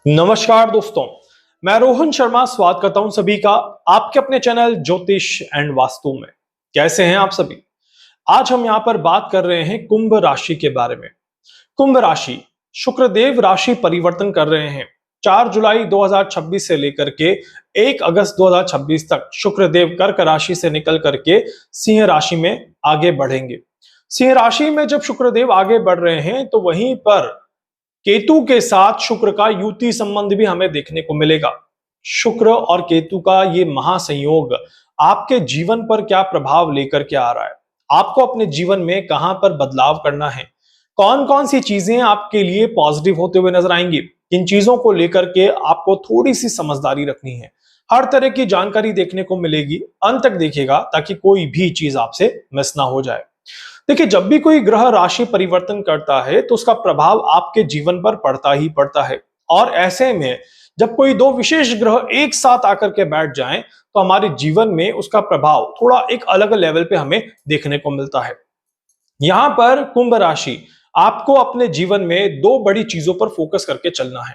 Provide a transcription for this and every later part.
नमस्कार दोस्तों, मैं रोहन शर्मा स्वागत करता हूं सभी का आपके अपने चैनल ज्योतिष एंड वास्तु में। कैसे हैं आप सभी? आज हम यहां पर बात कर रहे हैं कुंभ राशि के बारे में। कुंभ राशि, शुक्रदेव राशि परिवर्तन कर रहे हैं। 4 जुलाई 2026 से लेकर के 1 अगस्त 2026 तक शुक्रदेव कर्क राशि से निकल करके सिंह राशि में आगे बढ़ेंगे। सिंह राशि में जब शुक्रदेव आगे बढ़ रहे हैं तो वहीं पर केतु के साथ शुक्र का युति संबंध भी हमें देखने को मिलेगा। शुक्र और केतु का ये महासंयोग आपके जीवन पर क्या प्रभाव लेकर के आ रहा है, आपको अपने जीवन में कहां पर बदलाव करना है, कौन कौन सी चीजें आपके लिए पॉजिटिव होते हुए नजर आएंगी, इन चीजों को लेकर के आपको थोड़ी सी समझदारी रखनी है। हर तरह की जानकारी देखने को मिलेगी, अंत तक देखिएगा ताकि कोई भी चीज आपसे मिस ना हो जाए। देखिए, जब भी कोई ग्रह राशि परिवर्तन करता है तो उसका प्रभाव आपके जीवन पर पड़ता ही पड़ता है। और ऐसे में जब कोई दो विशेष ग्रह एक साथ आकर के बैठ जाएं तो हमारे जीवन में उसका प्रभाव थोड़ा एक अलग लेवल पे हमें देखने को मिलता है। यहां पर कुंभ राशि, आपको अपने जीवन में दो बड़ी चीजों पर फोकस करके चलना है।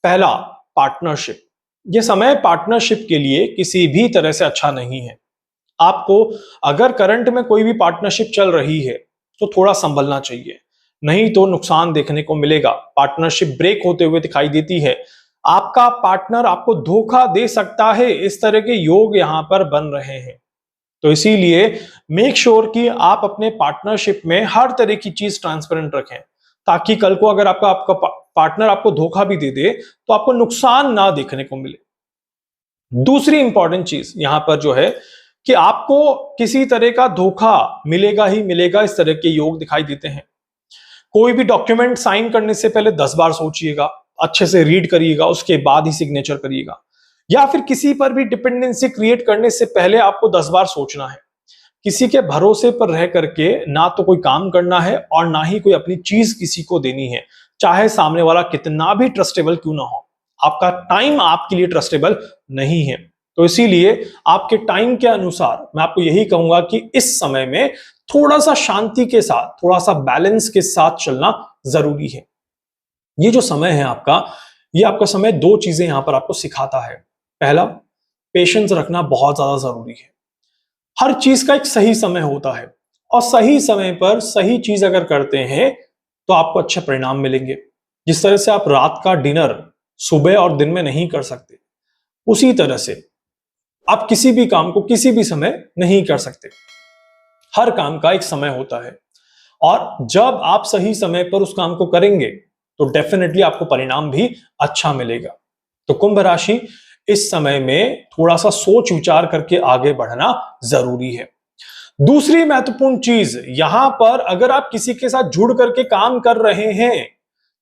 पहला, पार्टनरशिप। यह समय पार्टनरशिप के लिए किसी भी तरह से अच्छा नहीं है। आपको अगर करंट में कोई भी पार्टनरशिप चल रही है तो थोड़ा संभलना चाहिए, नहीं तो नुकसान देखने को मिलेगा। पार्टनरशिप ब्रेक होते हुए दिखाई देती है, आपका पार्टनर आपको धोखा दे सकता है, इस तरह के योग यहां पर बन रहे हैं। तो इसीलिए मेक श्योर कि आप अपने पार्टनरशिप में हर तरह की चीज ट्रांसपेरेंट रखें, ताकि कल को अगर आपका आपका पार्टनर आपको धोखा भी दे दे तो आपको नुकसान ना देखने को मिले। दूसरी इंपॉर्टेंट चीज यहां पर जो है कि आपको किसी तरह का धोखा मिलेगा ही मिलेगा, इस तरह के योग दिखाई देते हैं। कोई भी डॉक्यूमेंट साइन करने से पहले 10 बार सोचिएगा, अच्छे से रीड करिएगा, उसके बाद ही सिग्नेचर करिएगा। या फिर किसी पर भी डिपेंडेंसी क्रिएट करने से पहले आपको 10 बार सोचना है। किसी के भरोसे पर रह करके ना तो कोई काम करना है और ना ही कोई अपनी चीज किसी को देनी है, चाहे सामने वाला कितना भी ट्रस्टेबल क्यों ना हो। आपका टाइम आपके लिए ट्रस्टेबल नहीं है, तो इसीलिए आपके टाइम के अनुसार मैं आपको यही कहूंगा कि इस समय में थोड़ा सा शांति के साथ, थोड़ा सा बैलेंस के साथ चलना जरूरी है। ये जो समय है आपका, ये आपका समय दो चीजें यहां पर आपको सिखाता है। पहला, पेशेंस रखना बहुत ज्यादा जरूरी है। हर चीज का एक सही समय होता है और सही समय पर सही चीज अगर करते हैं तो आपको अच्छे परिणाम मिलेंगे। जिस तरह से आप रात का डिनर सुबह और दिन में नहीं कर सकते, उसी तरह से आप किसी भी काम को किसी भी समय नहीं कर सकते। हर काम का एक समय होता है और जब आप सही समय पर उस काम को करेंगे तो डेफिनेटली आपको परिणाम भी अच्छा मिलेगा। तो कुंभ राशि, इस समय में थोड़ा सा सोच विचार करके आगे बढ़ना जरूरी है। दूसरी महत्वपूर्ण चीज यहां पर, अगर आप किसी के साथ जुड़ करके काम कर रहे हैं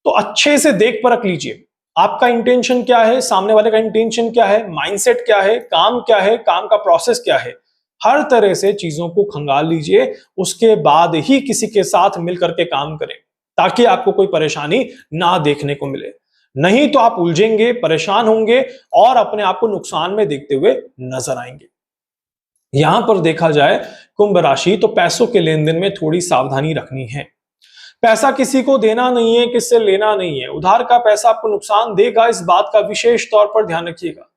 तो अच्छे से देख परख लीजिए, आपका इंटेंशन क्या है, सामने वाले का इंटेंशन क्या है, माइंडसेट क्या है, काम का प्रोसेस क्या है। हर तरह से चीजों को खंगाल लीजिए, उसके बाद ही किसी के साथ मिलकर के काम करें, ताकि आपको कोई परेशानी ना देखने को मिले। नहीं तो आप उलझेंगे, परेशान होंगे और अपने आप को नुकसान में देखते हुए नजर आएंगे। यहां पर देखा जाए कुंभ राशि, तो पैसों के लेन देन में थोड़ी सावधानी रखनी है। पैसा किसी को देना नहीं है, किससे लेना नहीं है। उधार का पैसा आपको नुकसान देगा, इस बात का विशेष तौर पर ध्यान रखिएगा।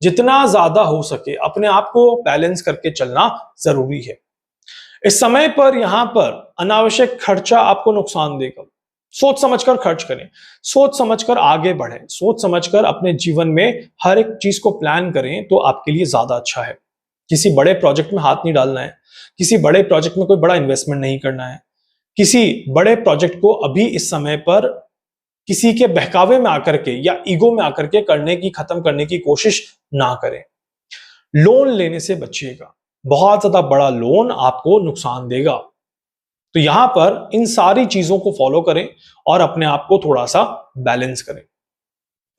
जितना ज्यादा हो सके अपने आप को बैलेंस करके चलना जरूरी है। इस समय पर यहां पर अनावश्यक खर्चा आपको नुकसान देगा। सोच समझकर खर्च करें, सोच समझकर आगे बढ़ें, सोच समझकर अपने जीवन में हर एक चीज को प्लान करें तो आपके लिए ज्यादा अच्छा है। किसी बड़े प्रोजेक्ट में हाथ नहीं डालना है, किसी बड़े प्रोजेक्ट में कोई बड़ा इन्वेस्टमेंट नहीं करना है। किसी बड़े प्रोजेक्ट को अभी इस समय पर किसी के बहकावे में आकर के या ईगो में आकर के खत्म करने की कोशिश ना करें। लोन लेने से बचिएगा, बहुत ज्यादा बड़ा लोन आपको नुकसान देगा। तो यहां पर इन सारी चीजों को फॉलो करें और अपने आप को थोड़ा सा बैलेंस करें।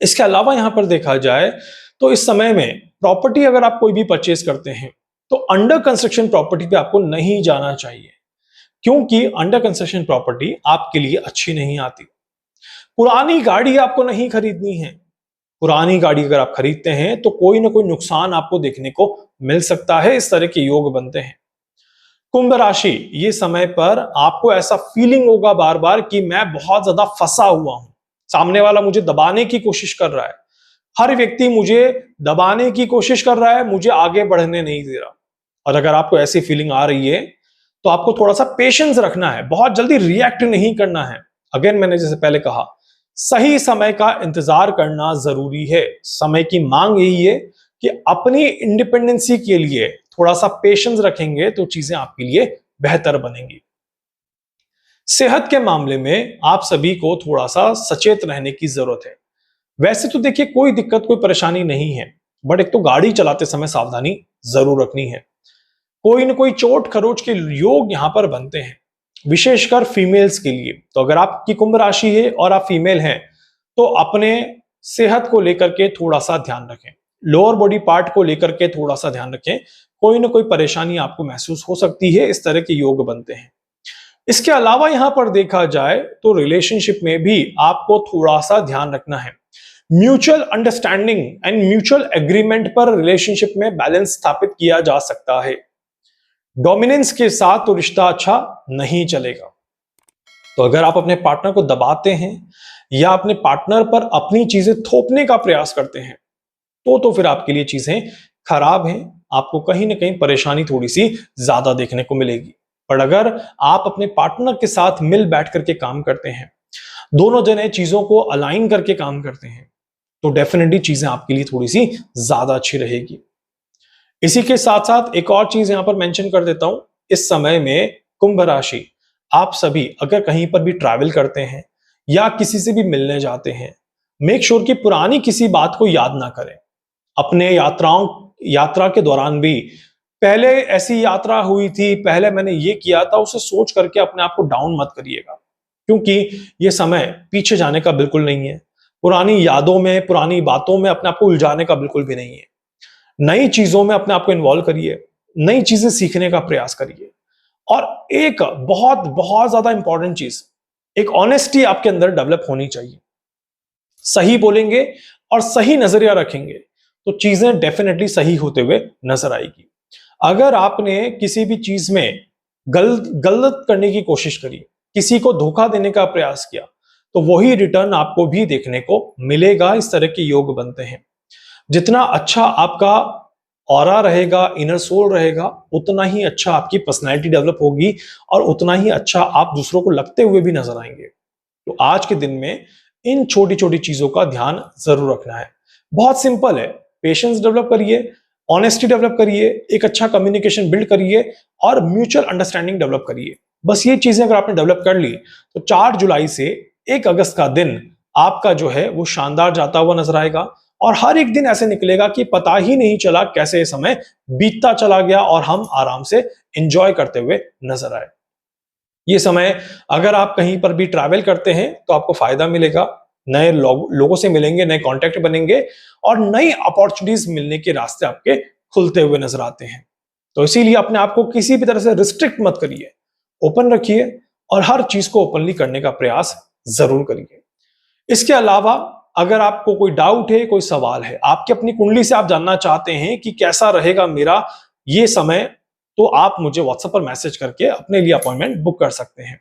इसके अलावा यहां पर देखा जाए तो इस समय में प्रॉपर्टी अगर आप कोई भी परचेज करते हैं तो अंडर कंस्ट्रक्शन प्रॉपर्टी पे आपको नहीं जाना चाहिए, क्योंकि अंडर कंस्ट्रक्शन प्रॉपर्टी आपके लिए अच्छी नहीं आती। पुरानी गाड़ी आपको नहीं खरीदनी है। पुरानी गाड़ी अगर आप खरीदते हैं तो कोई ना कोई नुकसान आपको देखने को मिल सकता है, इस तरह के योग बनते हैं। कुंभ राशि, ये समय पर आपको ऐसा फीलिंग होगा बार बार कि मैं बहुत ज्यादा फंसा हुआ हूं, सामने वाला मुझे दबाने की कोशिश कर रहा है, हर व्यक्ति मुझे दबाने की कोशिश कर रहा है, मुझे आगे बढ़ने नहीं दे रहा। और अगर आपको ऐसी फीलिंग आ रही है तो आपको थोड़ा सा पेशेंस रखना है, बहुत जल्दी रिएक्ट नहीं करना है। अगेन मैंने जैसे पहले कहा, सही समय का इंतजार करना जरूरी है। समय की मांग यही है कि अपनी इंडिपेंडेंसी के लिए थोड़ा सा पेशेंस रखेंगे तो चीजें आपके लिए बेहतर बनेंगी। सेहत के मामले में आप सभी को थोड़ा सा सचेत रहने की जरूरत है। वैसे तो देखिए कोई दिक्कत कोई परेशानी नहीं है, बट एक तो गाड़ी चलाते समय सावधानी जरूर रखनी है। कोई ना कोई चोट खरोच के योग यहां पर बनते हैं, विशेषकर फीमेल्स के लिए। तो अगर आपकी कुंभ राशि है और आप फीमेल हैं तो अपने सेहत को लेकर के थोड़ा सा ध्यान रखें, लोअर बॉडी पार्ट को लेकर के थोड़ा सा ध्यान रखें। कोई ना कोई परेशानी आपको महसूस हो सकती है, इस तरह के योग बनते हैं। इसके अलावा यहां पर देखा जाए तो रिलेशनशिप में भी आपको थोड़ा सा ध्यान रखना है। Mutual understanding and mutual agreement पर रिलेशनशिप में बैलेंस स्थापित किया जा सकता है। डोमिनेंस के साथ तो रिश्ता अच्छा नहीं चलेगा। तो अगर आप अपने पार्टनर को दबाते हैं या अपने पार्टनर पर अपनी चीजें थोपने का प्रयास करते हैं तो फिर आपके लिए चीजें खराब हैं, आपको कहीं ना कहीं परेशानी थोड़ी सी ज्यादा देखने को मिलेगी। पर अगर आप अपने पार्टनर के साथ मिल बैठ करके काम करते हैं, दोनों जने चीजों को अलाइन करके काम करते हैं, तो डेफिनेटली चीजें आपके लिए थोड़ी सी ज्यादा अच्छी रहेगी। इसी के साथ साथ एक और चीज यहां पर मेंशन कर देता हूं, इस समय में कुंभ राशि आप सभी अगर कहीं पर भी ट्रैवल करते हैं या किसी से भी मिलने जाते हैं, मेक श्योर कि पुरानी किसी बात को याद ना करें। अपने यात्रा के दौरान भी पहले ऐसी यात्रा हुई थी, पहले मैंने ये किया था, उसे सोच करके अपने आप को डाउन मत करिएगा, क्योंकि ये समय पीछे जाने का बिल्कुल नहीं है। पुरानी यादों में, पुरानी बातों में अपने आप को उलझाने का बिल्कुल भी नहीं है। नई चीजों में अपने आप को इन्वॉल्व करिए, नई चीजें सीखने का प्रयास करिए। और एक बहुत बहुत ज्यादा इंपॉर्टेंट चीज, एक ऑनेस्टी आपके अंदर डेवलप होनी चाहिए। सही बोलेंगे और सही नजरिया रखेंगे तो चीजें डेफिनेटली सही होते हुए नजर आएगी। अगर आपने किसी भी चीज में गलत करने की कोशिश करी, किसी को धोखा देने का प्रयास किया, तो वही रिटर्न आपको भी देखने को मिलेगा। इस तरह के योग बनते हैं। जितना अच्छा आपका ऑरा रहेगा, इनर सोल रहेगा, उतना ही अच्छा आपकी पर्सनैलिटी डेवलप होगी और उतना ही अच्छा आप दूसरों को लगते हुए भी नजर आएंगे। तो आज के दिन में इन छोटी छोटी चीजों का ध्यान जरूर रखना है। बहुत सिंपल है, पेशेंस डेवलप करिए, ऑनेस्टी डेवलप करिए, एक अच्छा कम्युनिकेशन बिल्ड करिए और म्यूचुअल अंडरस्टैंडिंग डेवलप करिए। बस ये चीजें अगर आपने डेवलप कर ली तो 4 जुलाई से 1 अगस्त का दिन आपका जो है वो शानदार जाता हुआ नजर आएगा। और हर एक दिन ऐसे निकलेगा कि पता ही नहीं चला कैसे ये समय बीतता चला गया और हम आराम से एंजॉय करते हुए नजर आए। ये समय अगर आप कहीं पर भी ट्रैवल करते हैं तो आपको फायदा मिलेगा, नए लोगों से मिलेंगे, नए कॉन्टेक्ट बनेंगे और नई अपॉर्चुनिटीज मिलने के रास्ते आपके खुलते हुए नजर आते हैं। तो इसीलिए अपने आप को किसी भी तरह से रिस्ट्रिक्ट मत करिए, ओपन रखिए और हर चीज को ओपनली करने का प्रयास जरूर करिए। इसके अलावा अगर आपको कोई डाउट है, कोई सवाल है, आपकी अपनी कुंडली से आप जानना चाहते हैं कि कैसा रहेगा मेरा ये समय, तो आप मुझे व्हाट्सएप पर मैसेज करके अपने लिए अपॉइंटमेंट बुक कर सकते हैं।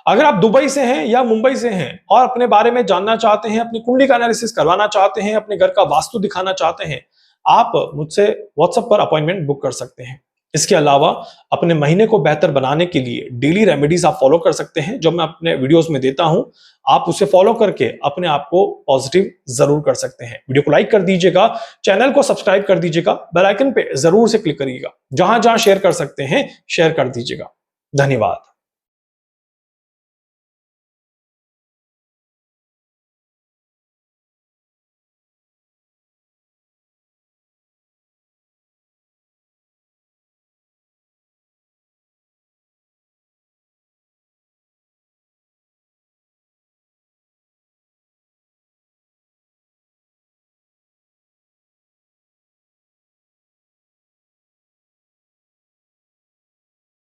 अगर आप दुबई से हैं या मुंबई से हैं और अपने बारे में जानना चाहते हैं, अपनी कुंडली का एनालिसिस करवाना चाहते हैं, अपने घर का वास्तु दिखाना चाहते हैं, आप मुझसे व्हाट्सएप पर अपॉइंटमेंट बुक कर सकते हैं। इसके अलावा अपने महीने को बेहतर बनाने के लिए डेली रेमेडीज आप फॉलो कर सकते हैं, जो मैं अपने वीडियोस में देता हूं। आप उसे फॉलो करके अपने आप को पॉजिटिव जरूर कर सकते हैं। वीडियो को लाइक कर दीजिएगा, चैनल को सब्सक्राइब कर दीजिएगा, बेल आइकन पे जरूर से क्लिक करिएगा। जहां जहां शेयर कर सकते हैं शेयर कर दीजिएगा। धन्यवाद।